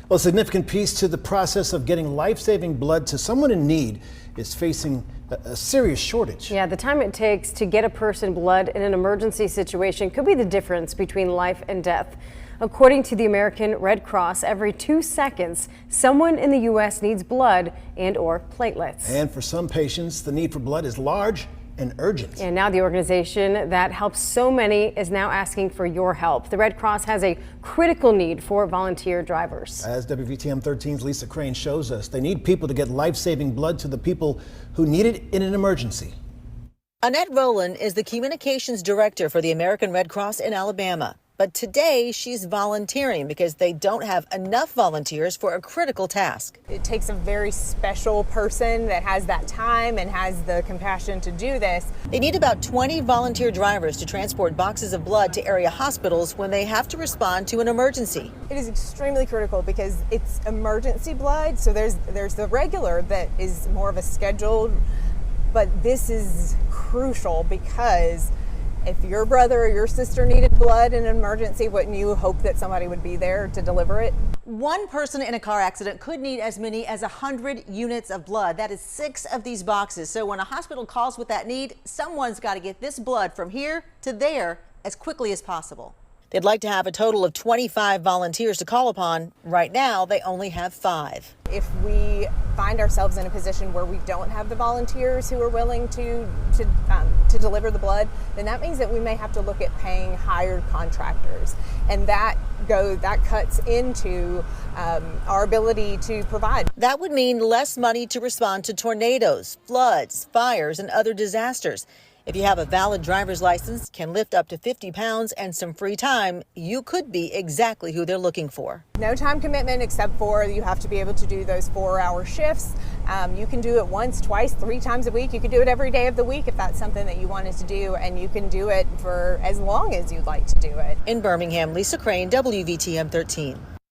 Well, a significant piece to the process of getting life-saving blood to someone in need is facing a serious shortage. Yeah, the time it takes to get a person blood in an emergency situation could be the difference between life and death. According to the American Red Cross, every 2 seconds, someone in the U.S. needs blood and/or platelets. And for some patients, the need for blood is large and urgent. And now the organization that helps so many is now asking for your help. The Red Cross has a critical need for volunteer drivers. As WVTM 13's Lisa Crane shows us, they need people to get life-saving blood to the people who need it in an emergency. Annette Rowland is the communications director for the American Red Cross in Alabama. But today she's volunteering because they don't have enough volunteers for a critical task. It takes a very special person that has that time and has the compassion to do this. They need about 20 volunteer drivers to transport boxes of blood to area hospitals when they have to respond to an emergency. It is extremely critical because it's emergency blood. So there's the regular that is more of a scheduled, but this is crucial because if your brother or your sister needed blood in an emergency, wouldn't you hope that somebody would be there to deliver it? One person in a car accident could need as many as 100 units of blood. That is 6 of these boxes. So when a hospital calls with that need, someone's got to get this blood from here to there as quickly as possible. They'd like to have a total of 25 volunteers to call upon. Right now, they only have 5. If we find ourselves in a position where we don't have the volunteers who are willing to deliver the blood, then that means that we may have to look at paying hired contractors, and that cuts into our ability to provide. That would mean less money to respond to tornadoes, floods, fires, and other disasters. If you have a valid driver's license, can lift up to 50 pounds, and some free time, you could be exactly who they're looking for. No time commitment except for you have to be able to do those 4-hour shifts. You can do it once, twice, 3 times a week. You can do it every day of the week if that's something that you wanted to do, and you can do it for as long as you'd like to do it. In Birmingham, Lisa Crane, WVTM 13.